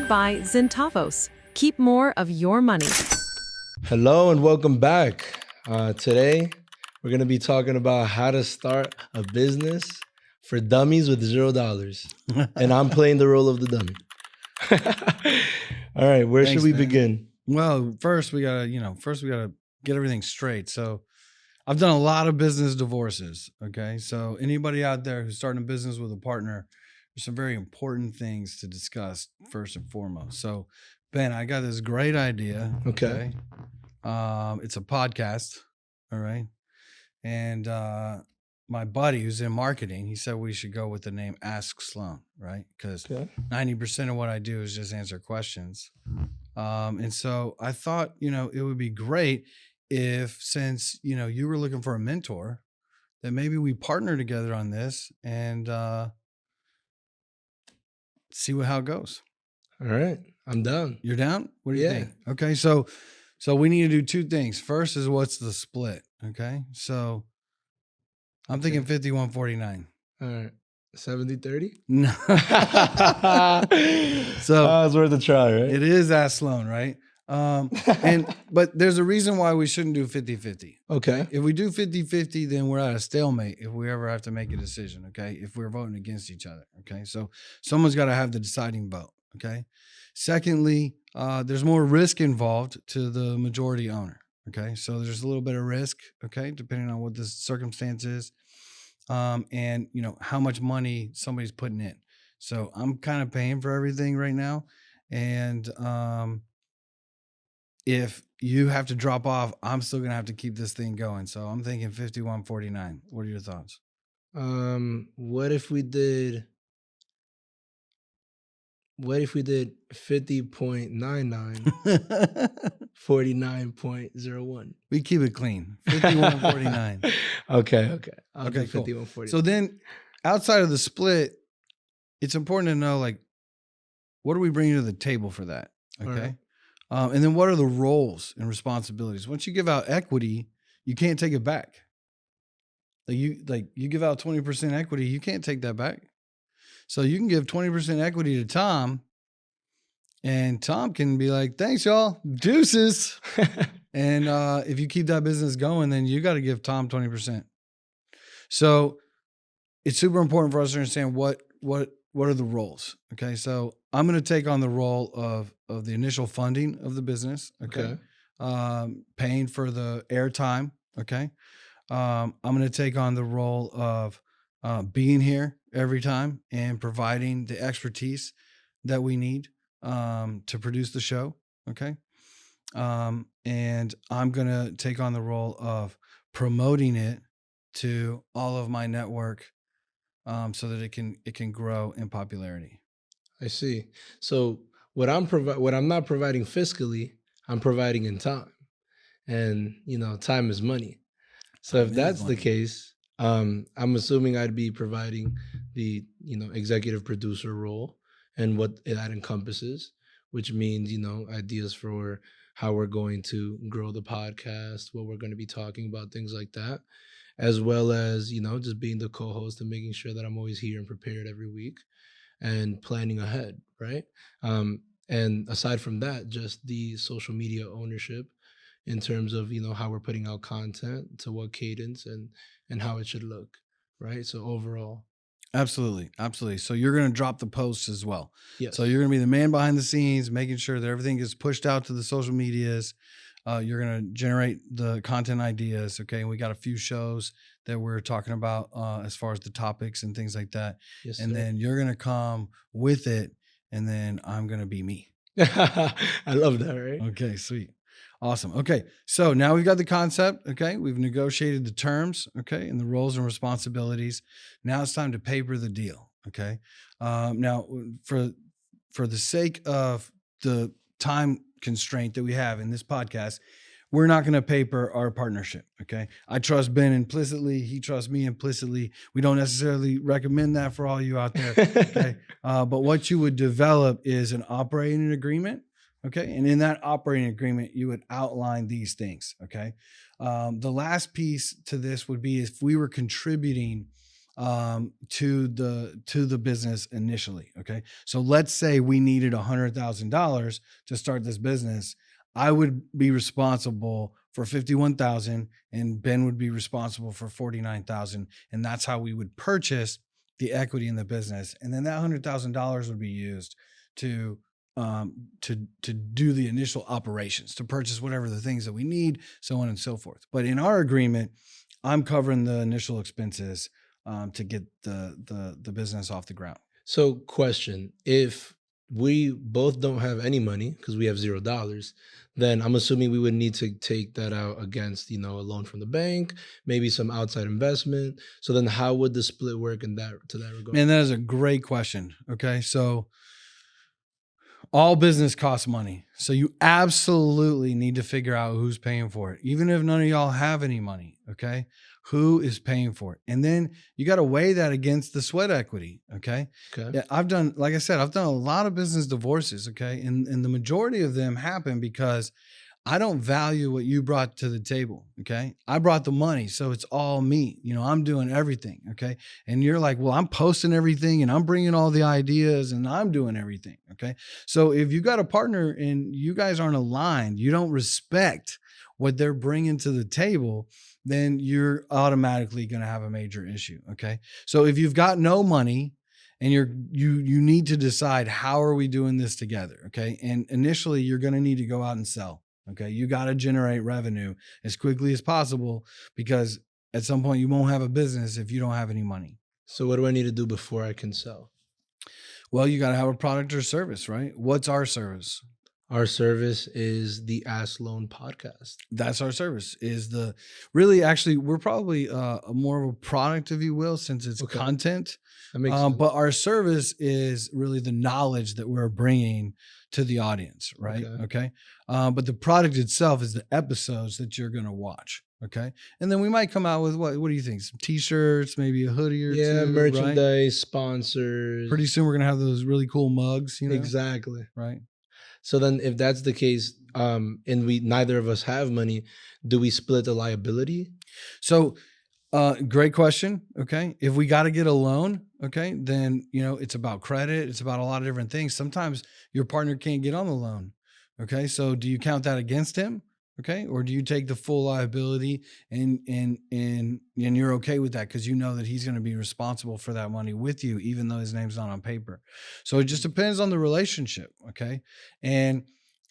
Sponsored by Centavos. Keep more of your money. Hello and welcome back. Today, we're going to be talking about how to start a business for dummies with $0. And I'm playing the role of the dummy. All right, where should we begin? Well, first we gotta get everything straight. So I've done a lot of business divorces. Okay. So anybody out there who's starting a business with a partner, there's some very important things to discuss first and foremost. So Ben, I got this great idea. Okay. It's a podcast. All right. And my buddy who's in marketing, he said we should go with the name Ask Sloan, right? Because 90% of what I do is just answer questions. And so I thought, it would be great if, since, you were looking for a mentor, that maybe we partner together on this and see how it goes. All right. I'm down. You're down? What do you think? Okay. So we need to do two things. First is what's the split? Okay. So I'm thinking 51-49. All right. 70-30? No. So it's worth a try, right? It is Ask Sloan, right? But there's a reason why we shouldn't do 50-50. Okay. If we do 50-50, then we're at a stalemate if we ever have to make a decision, okay? If we're voting against each other, okay? So someone's got to have the deciding vote, okay? Secondly, there's more risk involved to the majority owner, okay? So there's a little bit of risk, okay, depending on what the circumstance is, and, how much money somebody's putting in. So I'm kind of paying for everything right now. And if you have to drop off, I'm still going to have to keep this thing going. So I'm thinking 51-49. What are your thoughts? What if we did 50.99, 49.01? We keep it clean. 51-49. Okay. I'll do cool. 51-49. So then outside of the split, it's important to know, what are we bringing to the table for that? Okay. Right. And then what are the roles and responsibilities? Once you give out equity, you can't take it back. You give out 20% equity, you can't take that back. So you can give 20% equity to Tom, and Tom can be like, thanks, y'all. Deuces. And if you keep that business going, then you got to give Tom 20%. So it's super important for us to understand what are the roles. Okay. So I'm going to take on the role of the initial funding of the business. Okay. Paying for the airtime. Okay. I'm going to take on the role of being here every time and providing the expertise that we need to produce the show. Okay. And I'm going to take on the role of promoting it to all of my network so that it can grow in popularity. I see. So what I'm not providing fiscally, I'm providing in time. And, time is money. So if that's the case, I'm assuming I'd be providing the, executive producer role and what that encompasses, which means, ideas for how we're going to grow the podcast, what we're going to be talking about, things like that, as well as, just being the co-host and making sure that I'm always here and prepared every week and planning ahead, right? And aside from that, just the social media ownership in terms of, how we're putting out content, to what cadence and how it should look, right? So overall. Absolutely. So you're going to drop the posts as well. Yes. So you're going to be the man behind the scenes, making sure that everything gets pushed out to the social medias. You're going to generate the content ideas. Okay. And we got a few shows that we're talking about as far as the topics and things like that. Yes, and sir. Then you're going to come with it. And then I'm going to be me. I love that, right? Okay, sweet. Awesome. Okay. So now we've got the concept. Okay. We've negotiated the terms. Okay. And the roles and responsibilities. Now it's time to paper the deal. Okay. Now for the sake of the time constraint that we have in this podcast, we're not going to paper our partnership. Okay. I trust Ben implicitly. He trusts me implicitly. We don't necessarily recommend that for all you out there. Okay. But what you would develop is an operating agreement. Okay. And in that operating agreement, you would outline these things. Okay. The last piece to this would be if we were contributing to the business initially. Okay. So let's say we needed $100,000 to start this business. I would be responsible for 51,000 and Ben would be responsible for 49,000. And that's how we would purchase the equity in the business. And then that $100,000 would be used to do the initial operations, to purchase whatever the things that we need, so on and so forth. But in our agreement, I'm covering the initial expenses to get the business off the ground. So question, if we both don't have any money because we have $0, then I'm assuming we would need to take that out against, a loan from the bank, maybe some outside investment. So then how would the split work to that regard? Man, that is a great question. Okay. So all business costs money. So you absolutely need to figure out who's paying for it. Even if none of y'all have any money, okay? Who is paying for it? And then you got to weigh that against the sweat equity, okay? Yeah, like I said, I've done a lot of business divorces, okay? And the majority of them happen because I don't value what you brought to the table, okay? I brought the money, so it's all me. I'm doing everything, okay? And you're like, well, I'm posting everything and I'm bringing all the ideas and I'm doing everything, okay? So if you got a partner and you guys aren't aligned, you don't respect what they're bringing to the table, then you're automatically going to have a major issue, okay? So if you've got no money and you need to decide, how are we doing this together, okay? And initially, you're going to need to go out and sell. Okay, you got to generate revenue as quickly as possible because at some point you won't have a business if you don't have any money. So what do I need to do before I can sell? Well, you got to have a product or service, right? What's our service? Our service is the Sloan Podcast. That's our service. Actually, we're probably more of a product, if you will, since it's content. That makes sense. But our service is really the knowledge that we're bringing to the audience, right? Okay. But the product itself is the episodes that you're going to watch. Okay. And then we might come out with what do you think? Some t-shirts, maybe a hoodie or two. Yeah, merchandise, right? Sponsors. Pretty soon we're going to have those really cool mugs, Exactly. Right. So then if that's the case, and neither of us have money, do we split the liability? So great question. Okay. If we got to get a loan, okay, then, it's about credit. It's about a lot of different things. Sometimes your partner can't get on the loan. Okay. So do you count that against him? Okay. Or do you take the full liability and you're okay with that because you know that he's going to be responsible for that money with you, even though his name's not on paper. So it just depends on the relationship. Okay. And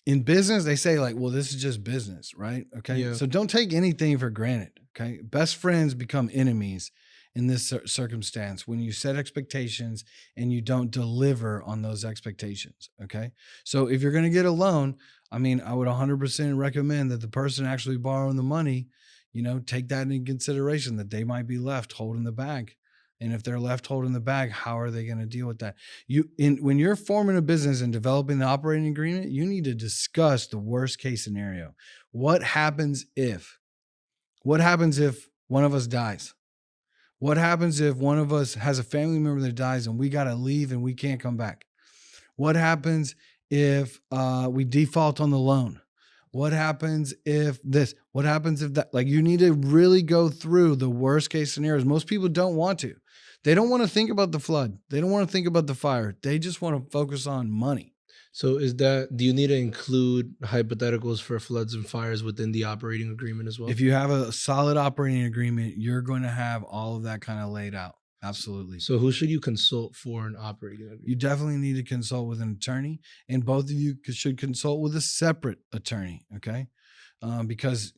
in business, they say like, well, this is just business, right? Okay. Yeah. So don't take anything for granted. Okay. Best friends become enemies in this circumstance when you set expectations and you don't deliver on those expectations. Okay. So if you're going to get a loan, I would 100% recommend that the person actually borrowing the money, take that into consideration, that they might be left holding the bag. And if they're left holding the bag, how are they going to deal with that? When you're forming a business and developing the operating agreement, you need to discuss the worst case scenario. What happens if one of us dies? What happens if one of us has a family member that dies and we got to leave and we can't come back? What happens if we default on the loan? What happens if this? What happens if that? Like, you need to really go through the worst case scenarios. Most people don't want to. They don't want to think about the flood. They don't want to think about the fire. They just want to focus on money. So do you need to include hypotheticals for floods and fires within the operating agreement as well? If you have a solid operating agreement, you're going to have all of that kind of laid out. Absolutely. So who should you consult for an operating agreement? You definitely need to consult with an attorney, and both of you should consult with a separate attorney, okay? Because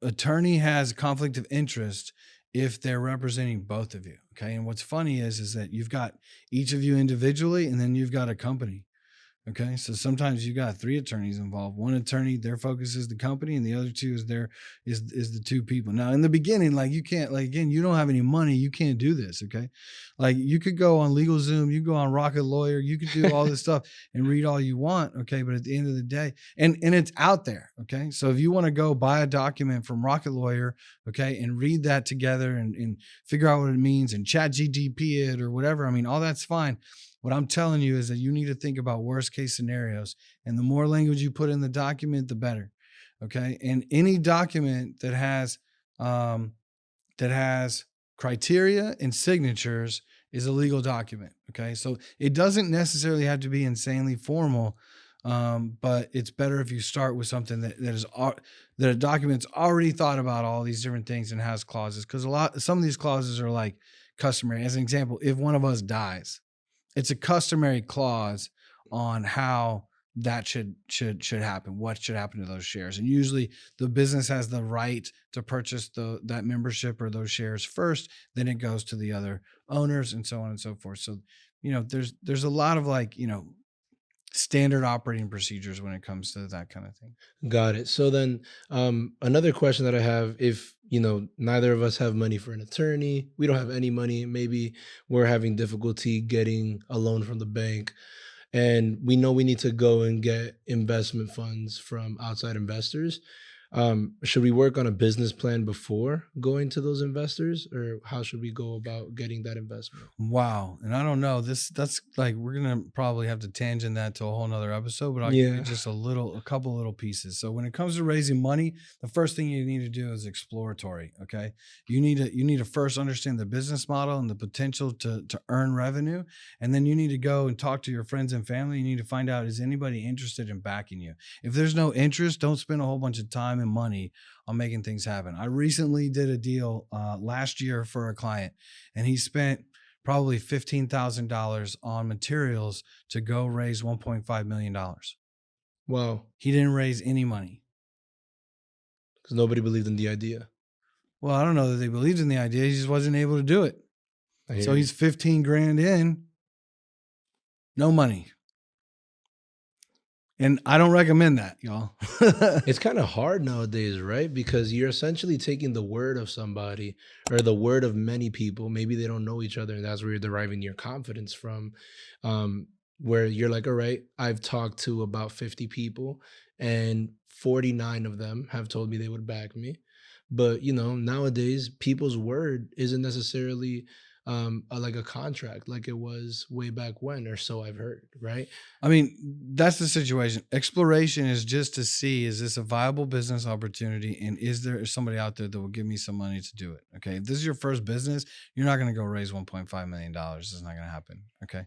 attorney has conflict of interest if they're representing both of you, okay? And what's funny is that you've got each of you individually, and then you've got a company. Okay. So sometimes you got 3 attorneys involved. One attorney, their focus is the company, and the other 2 is the 2 people. Now in the beginning, like, you can't, like, again, you don't have any money. You can't do this. Okay. Like, you could go on LegalZoom, you go on Rocket Lawyer, you could do all this stuff and read all you want. Okay. But at the end of the day, and it's out there. Okay. So if you want to go buy a document from Rocket Lawyer, okay, and read that together and figure out what it means and chat GTP it or whatever, all that's fine. What I'm telling you is that you need to think about worst case scenarios, and the more language you put in the document, the better. Okay. And any document that has criteria and signatures is a legal document. Okay. So it doesn't necessarily have to be insanely formal. But it's better if you start with something that a document's already thought about all these different things and has clauses. Cause some of these clauses are like customary. As an example, if one of us dies, it's a customary clause on how that should happen. What should happen to those shares? And usually the business has the right to purchase that membership or those shares first, then it goes to the other owners and so on and so forth. So, there's a lot of standard operating procedures when it comes to that kind of thing. Got it. So then another question that I have, if, neither of us have money for an attorney, we don't have any money, maybe we're having difficulty getting a loan from the bank, and we know we need to go and get investment funds from outside investors. Should we work on a business plan before going to those investors, or how should we go about getting that investment? Wow. And I don't know, that's like, we're going to probably have to tangent that to a whole nother episode, but I'll give you just a couple little pieces. So when it comes to raising money, the first thing you need to do is exploratory. Okay. You need to first understand the business model and the potential to earn revenue. And then you need to go and talk to your friends and family. You need to find out, is anybody interested in backing you? If there's no interest, don't spend a whole bunch of time and money on making things happen. I recently did a deal last year for a client, and he spent probably $15,000 on materials to go raise $1.5 million. Wow. He didn't raise any money. Because nobody believed in the idea. Well, I don't know that they believed in the idea. He just wasn't able to do it. So he's 15 grand in, no money. And I don't recommend that, y'all. It's kind of hard nowadays, right? Because you're essentially taking the word of somebody or the word of many people. Maybe they don't know each other, and that's where you're deriving your confidence from. Where you're like, all right, I've talked to about 50 people and 49 of them have told me they would back me. But, nowadays people's word isn't necessarily like a contract like it was way back when, or so I've heard, right? I mean, that's the situation. Exploration is just to see, is this a viable business opportunity, and is there somebody out there that will give me some money to do it? Okay. If this is your first business, you're not going to go raise $1.5 million. It's not going to happen. Okay.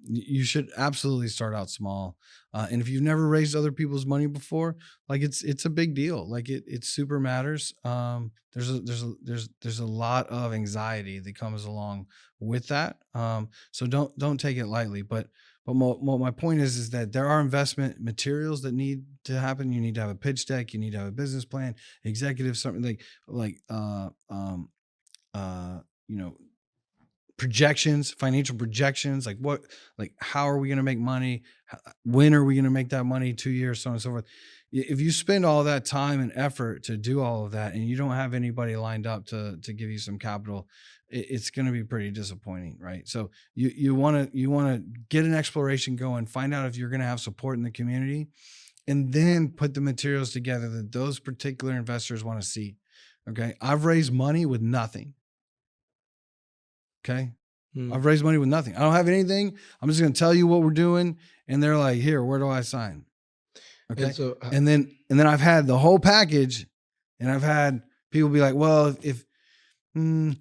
You should absolutely start out small. And if you've never raised other people's money before, like it's a big deal. Like it super matters. There's a lot of anxiety that comes along with that. So don't take it lightly, but my point is that there are investment materials that need to happen. You need to have a pitch deck. You need to have a business plan, executive, something projections, financial projections, how are we going to make money? When are we going to make that money? 2 years, so on and so forth. If you spend all that time and effort to do all of that, and you don't have anybody lined up to give you some capital, it's going to be pretty disappointing, right? So you want to get an exploration going, find out if you're going to have support in the community, and then put the materials together that those particular investors want to see. Okay. I've raised money with nothing. Okay. I've raised money with nothing. I don't have anything. I'm just going to tell you what we're doing. And they're like, here, where do I sign? Okay. And then I've had the whole package, and I've had people be like, well, maybe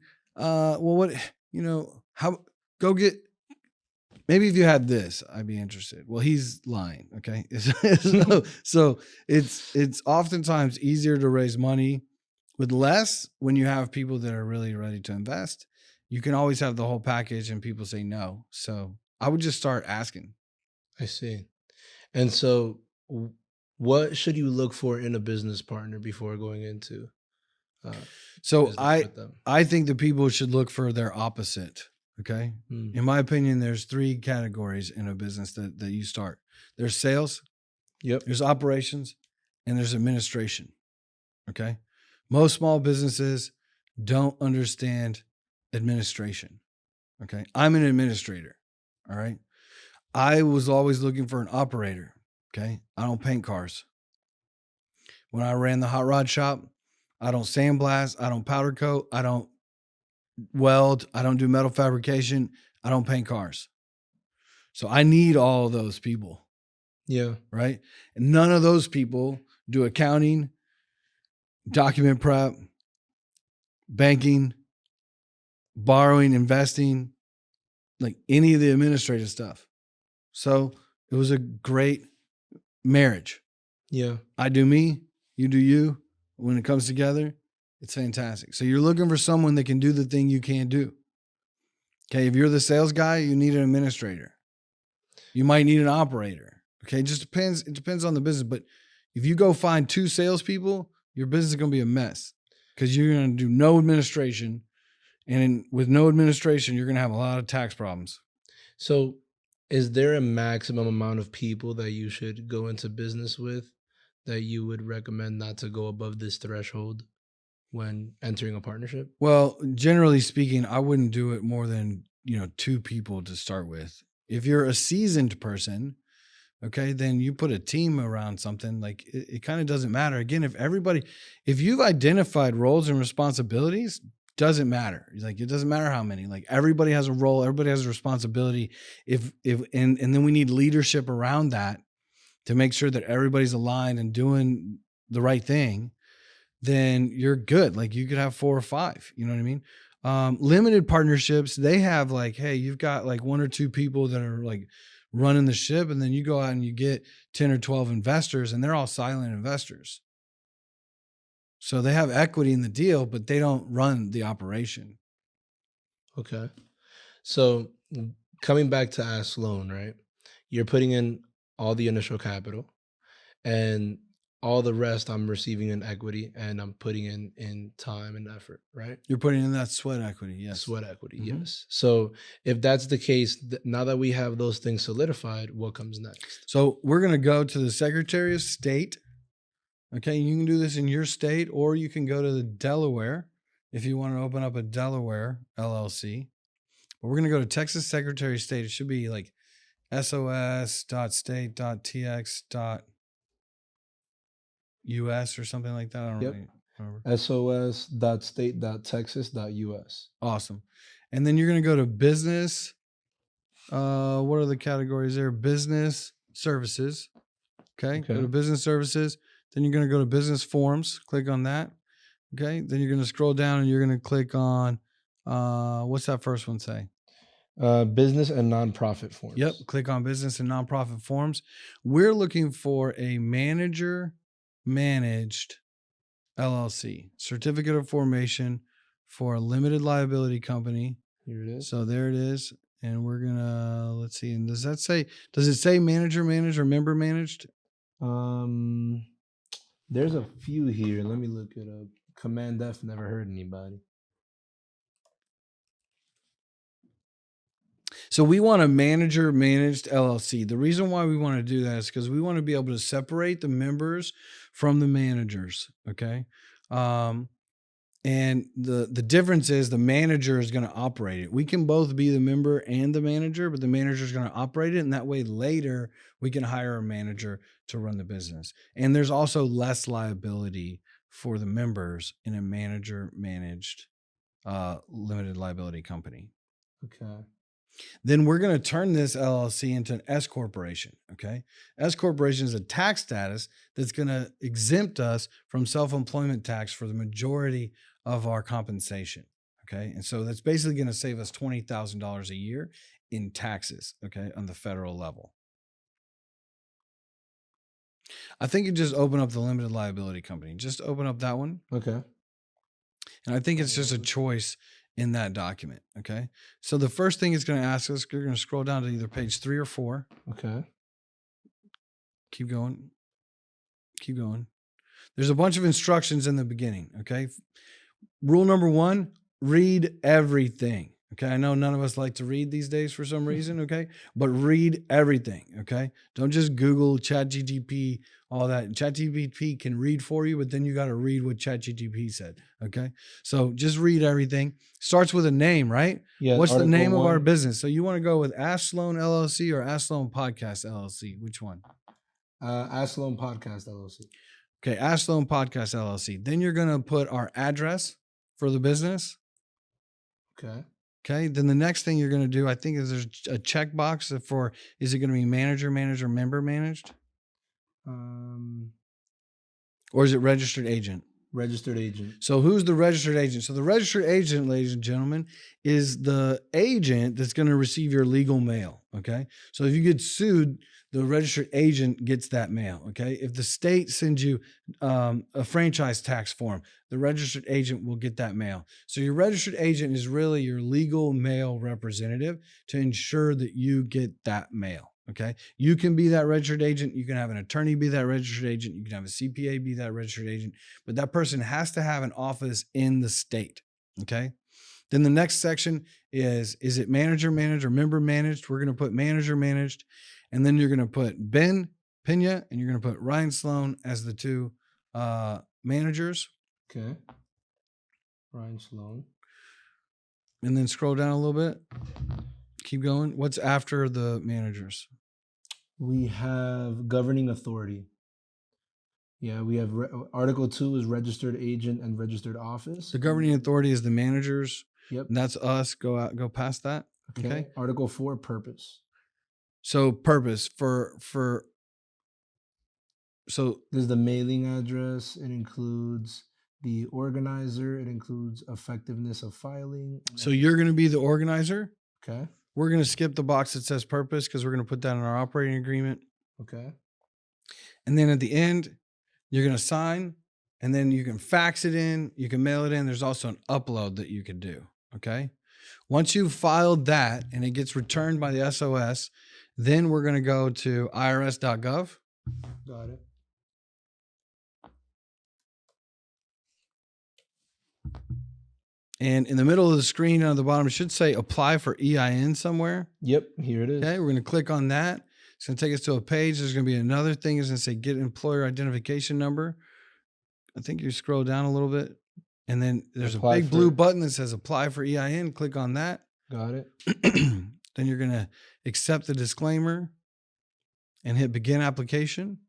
if you had this, I'd be interested. Well, he's lying. Okay. So it's oftentimes easier to raise money with less when you have people that are really ready to invest. You can always have the whole package and people say no. So I would just start asking. I see. And so what should you look for in a business partner before going into so I think that people should look for their opposite. Okay. In my opinion, there's 3 categories in a business that you start. There's sales. Yep. There's operations, and there's administration. Okay. Most small businesses don't understand administration. Okay. I'm an administrator. All right. I was always looking for an operator. Okay. I don't paint cars. When I ran the hot rod shop, I don't sandblast. I don't powder coat. I don't weld. I don't do metal fabrication. I don't paint cars. So I need all of those people. Yeah. Right. And none of those people do accounting, document prep, banking, borrowing, investing, like any of the administrative stuff. So it was a great marriage. Yeah. I do me, you do you. When it comes together, it's fantastic. So you're looking for someone that can do the thing you can't do. Okay, if you're the sales guy, you need an administrator. You might need an operator. Okay, it just depends. It depends on the business. But if you go find 2 salespeople, your business is going to be a mess because you're going to do no administration. And with no administration, you're going to have a lot of tax problems. So is there a maximum amount of people that you should go into business with that you would recommend not to go above this threshold when entering a partnership? Well, generally speaking, I wouldn't do it more than, 2 people to start with. If you're a seasoned person, okay, then you put a team around something. Like it kind of doesn't matter. Again, if you've identified roles and responsibilities, doesn't matter. Like, it doesn't matter how many. Like, everybody has a role, everybody has a responsibility. And then we need leadership around that to make sure that everybody's aligned and doing the right thing. Then you're good. Like, you could have 4 or 5. You know what I mean? Limited partnerships, they have like, hey, you've got like 1 or 2 people that are like running the ship, and then you go out and you get 10 or 12 investors, and they're all silent investors. So they have equity in the deal, but they don't run the operation. Okay. So coming back to Ask Sloan, right? You're putting in all the initial capital, and all the rest I'm receiving in equity, and I'm putting in time and effort, right? You're putting in that sweat equity, yes. Sweat equity, Mhm. yes. So if that's the case, now that we have those things solidified, what comes next? So we're going to go to the Secretary of State. Okay, you can do this in your state, or you can go to the Delaware if you want to open up a Delaware LLC. But we're going to go to Texas Secretary of State. It should be like sos.state.tx.us or something like that. I don't really remember. sos.state.texas.us. Awesome. And then you're going to go to business. What are the categories there? Business services. Okay. Go to business services. Then you're going to go to business forms. Click on that. Okay. Then you're going to scroll down and you're going to click on, what's that first one say? Business and nonprofit forms. Yep. Click on business and nonprofit forms. We're looking for a manager managed LLC, certificate of formation for a limited liability company. Here it is. So there it is. And we're going to, let's see. And does it say manager managed or member managed? There's a few here. Let me look it up. Command F never hurt anybody. So we want a manager managed LLC. The reason why we want to do that is because we want to be able to separate the members from the managers. Okay. And the difference is the manager is going to operate it. We can both be the member and the manager, but the manager is going to operate it. And that way later we can hire a manager to run the business. And there's also less liability for the members in a manager managed limited liability company. Okay. Then we're going to turn this LLC into an S corporation. Okay. S corporation is a tax status that's going to exempt us from self-employment tax for the majority of our compensation. Okay. And so that's basically going to save us $20,000 a year in taxes. Okay. On the federal level. I think you just open up the limited liability company. Just open up that one. Okay. And I think it's just a choice in that document. Okay. So the first thing it's going to ask us, you're going to scroll down to either page 3 or 4. Okay. Keep going. Keep going. There's a bunch of instructions in the beginning. Okay. Rule number 1, read everything. Okay. I know none of us like to read these days for some reason. Okay. But read everything. Okay. Don't just Google ChatGPT, all that. ChatGPT can read for you, but then you got to read what ChatGPT said. Okay. So just read everything. Starts with a name, right? Yeah. What's the name of our business? So you want to go with Ask Sloan LLC or Ask Sloan Podcast LLC? Which one? Ask Sloan Podcast LLC. Okay. Ask Sloan Podcast LLC. Then you're going to put our address for the business. Okay. Okay. Then the next thing you're going to do, I think, is there's a checkbox for, is it going to be manager, member managed? Or is it registered agent? Registered agent. So who's the registered agent? So the registered agent, ladies and gentlemen, is the agent that's going to receive your legal mail. Okay. So if you get sued, the registered agent gets that mail. Okay. If the state sends you a franchise tax form, the registered agent will get that mail. So your registered agent is really your legal mail representative to ensure that you get that mail. Okay. You can be that registered agent. You can have an attorney be that registered agent. You can have a CPA be that registered agent, but that person has to have an office in the state. Okay. Then the next section is it manager managed or member managed? We're going to put manager managed. And then you're going to put Ben Pena and you're going to put Ryan Sloan as the two managers. Okay. Ryan Sloan. And then scroll down a little bit. Keep going. What's after the managers? We have governing authority. Yeah, we have Article 2 is registered agent and registered office. The governing authority is the managers. Yep. And that's us. Go past that. Okay. Article 4, purpose. So purpose so there's the mailing address. It includes the organizer. It includes effectiveness of filing. So you're going to be the organizer. Okay. We're going to skip the box that says purpose because we're going to put that in our operating agreement. Okay. And then at the end, you're going to sign, and then you can fax it in. You can mail it in. There's also an upload that you can do. Okay. Once you've filed that and it gets returned by the SOS, then we're going to go to irs.gov. Got it. And in the middle of the screen on the bottom, it should say apply for EIN somewhere. Yep, here it is. Okay, we're going to click on that. It's going to take us to a page. There's going to be another thing. It's going to say get employer identification number. I think you scroll down a little bit. And then there's a big blue button that says apply for EIN. Click on that. Got it. Then you're going to accept the disclaimer and hit begin application.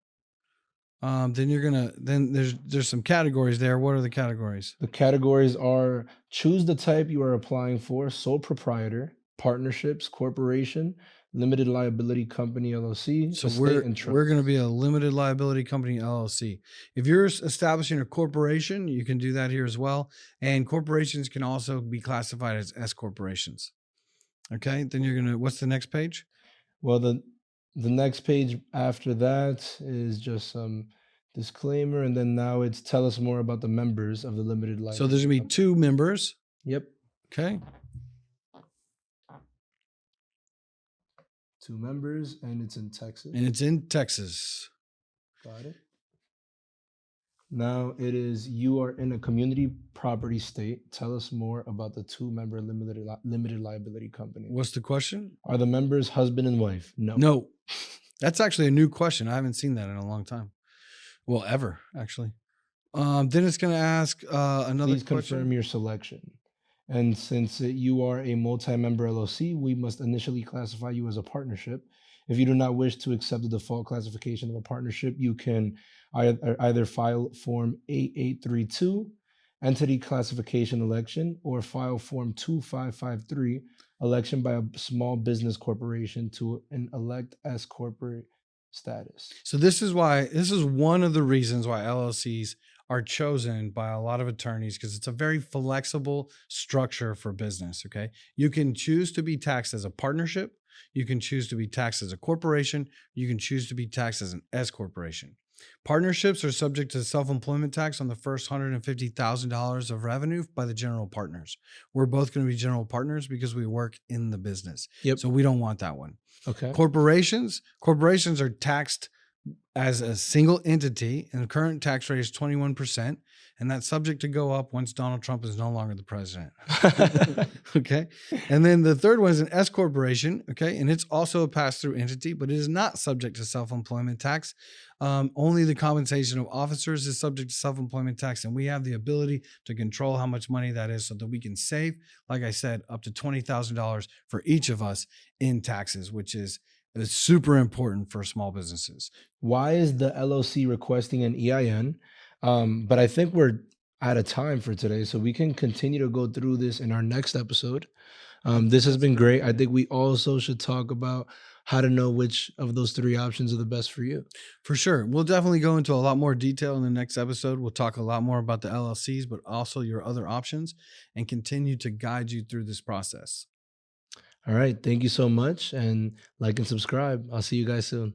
Then there's some categories there. What are the categories? The categories are choose the type you are applying for: sole proprietor, partnerships, corporation, limited liability company, LLC. So we're going to be a limited liability company, LLC. If you're establishing a corporation, you can do that here as well. And corporations can also be classified as S corporations. Okay. Then what's the next page? Well, the next page after that is just some disclaimer, and then now it's tell us more about the members of the limited liability. So there's going to be 2 members. Yep. Okay. 2 members, and it's in Texas. Got it. Now it is you are in a community property state. Tell us more about the 2-member limited liability company. What's the question? Are the members husband and wife? No. No. That's actually a new question. I haven't seen that in a long time. Well, ever, actually. Then it's going to ask another Please question. confirm your selection. And since you are a multi-member LLC, we must initially classify you as a partnership. If you do not wish to accept the default classification of a partnership, you can either file Form 8832, Entity Classification Election, or file Form 2553, Election by a Small Business Corporation to an elect S corporate status. So this is one of the reasons why LLCs are chosen by a lot of attorneys, because it's a very flexible structure for business. Okay. You can choose to be taxed as a partnership. You can choose to be taxed as a corporation. You can choose to be taxed as an S corporation. Partnerships are subject to self-employment tax on the first $150,000 of revenue by the general partners. We're both going to be general partners because we work in the business. Yep. So we don't want that one. Okay. Corporations are taxed as a single entity, and the current tax rate is 21%, and that's subject to go up once Donald Trump is no longer the president. Okay. And then the third one is an S corporation. Okay. And it's also a pass-through entity, but it is not subject to self-employment tax. Only the compensation of officers is subject to self-employment tax, and we have the ability to control how much money that is so that we can save, like I said, up to $20,000 for each of us in taxes, which is super important for small businesses. Why is the LLC requesting an EIN? But I think we're out of time for today, so we can continue to go through this in our next episode. This has been great. I think we also should talk about how to know which of those 3 options are the best for you. For sure. We'll definitely go into a lot more detail in the next episode. We'll talk a lot more about the LLCs, but also your other options, and continue to guide you through this process. All right. Thank you so much. And like and subscribe. I'll see you guys soon.